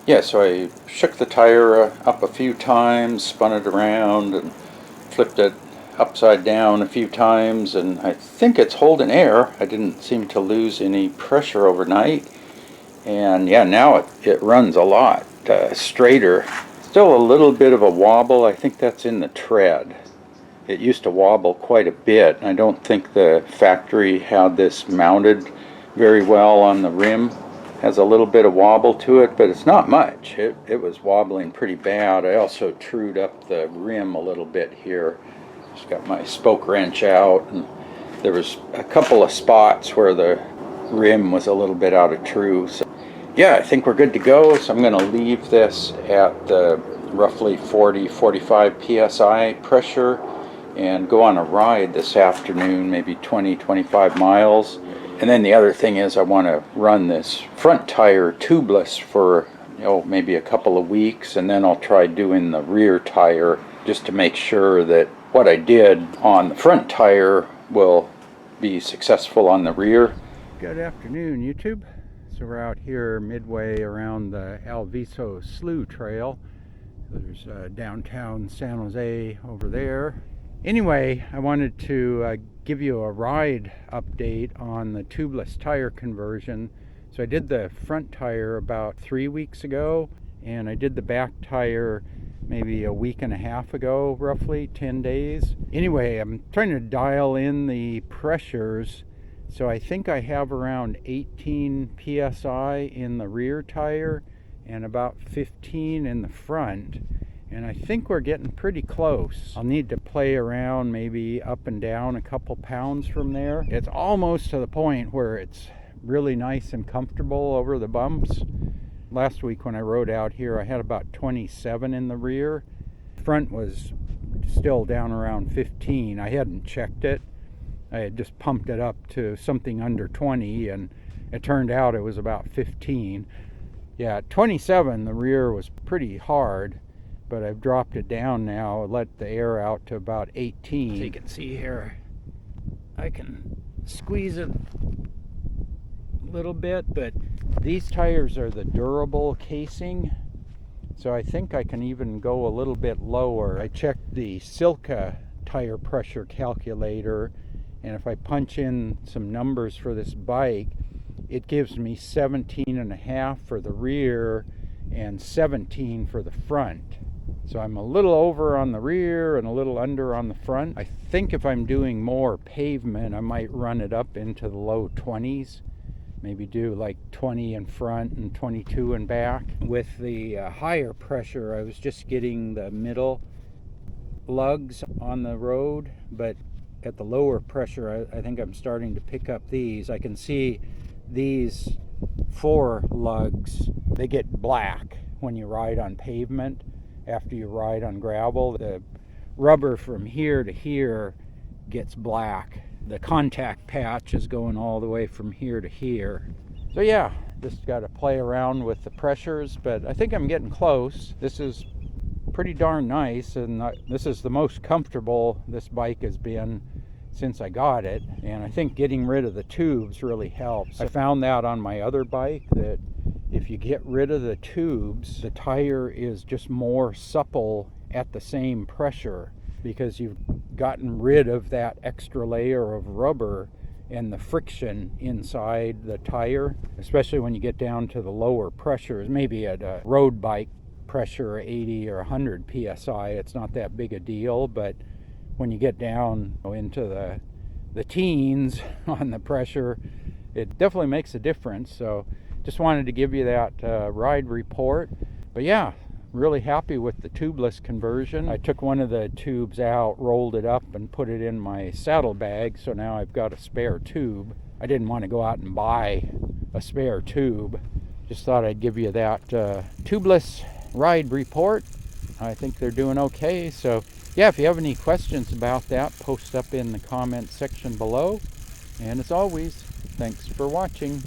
Yeah, so I shook the tire up a few times, spun it around, and flipped it upside down a few times, and I think it's holding air. I didn't seem to lose any pressure overnight. And yeah, now it runs a lot straighter. Still a little bit of a wobble. I think that's in the tread. It used to wobble quite a bit. I don't think the factory had this mounted very well on the rim. Has a little bit of wobble to it, but it's not much. It was wobbling pretty bad. I also trued up the rim a little bit here. Just got my spoke wrench out, and there was a couple of spots where the rim was a little bit out of true. So yeah, I think we're good to go. So I'm going to leave this at the roughly 40-45 psi pressure and go on a ride this afternoon, maybe 20-25 miles. And then the other thing is I want to run this front tire tubeless for maybe a couple of weeks, and then I'll try doing the rear tire just to make sure that what I did on the front tire will be successful on the rear. Good afternoon, YouTube. So we're out here midway around the Alviso Slough Trail. There's downtown San Jose over there. Anyway, I wanted to give you a ride update on the tubeless tire conversion. So I did the front tire about 3 weeks ago, and I did the back tire maybe a week and a half ago, roughly 10 days. Anyway, I'm trying to dial in the pressures. So I think I have around 18 psi in the rear tire and about 15 in the front. And I think we're getting pretty close. I'll need to play around, maybe up and down a couple pounds from there. It's almost to the point where it's really nice and comfortable over the bumps. Last week when I rode out here, I had about 27 in the rear. Front was still down around 15. I hadn't checked it. I had just pumped it up to something under 20, and it turned out it was about 15. Yeah, at 27, the rear was pretty hard, but I've dropped it down now, let the air out to about 18. So you can see here, I can squeeze it a little bit, but these tires are the durable casing, so I think I can even go a little bit lower. I checked the Silca tire pressure calculator, and if I punch in some numbers for this bike, it gives me 17.5 for the rear and 17 for the front. So I'm a little over on the rear and a little under on the front. I think if I'm doing more pavement, I might run it up into the low 20s. Maybe do like 20 in front and 22 in back. With the higher pressure, I was just getting the middle lugs on the road, but at the lower pressure, I think I'm starting to pick up these. I can see these 4 lugs, they get black when you ride on pavement. After you ride on gravel, the rubber from here to here gets black. The contact patch is going all the way from here to here. So yeah, just got to play around with the pressures, but I think I'm getting close. This is pretty darn nice, and this is the most comfortable this bike has been since I got it, and I think getting rid of the tubes really helps. I found that on my other bike, that if you get rid of the tubes, the tire is just more supple at the same pressure, because you've gotten rid of that extra layer of rubber and the friction inside the tire, especially when you get down to the lower pressures. Maybe at a road bike pressure 80 or 100 psi, it's not that big a deal, but when you get down into the teens on the pressure, it definitely makes a difference. So just wanted to give you that ride report. But yeah, really happy with the tubeless conversion. I took one of the tubes out, rolled it up, and put it in my saddlebag, so now I've got a spare tube. I didn't want to go out and buy a spare tube. Just thought I'd give you that tubeless ride report. I think they're doing okay. So yeah, if you have any questions about that, post up in the comment section below. And as always, thanks for watching.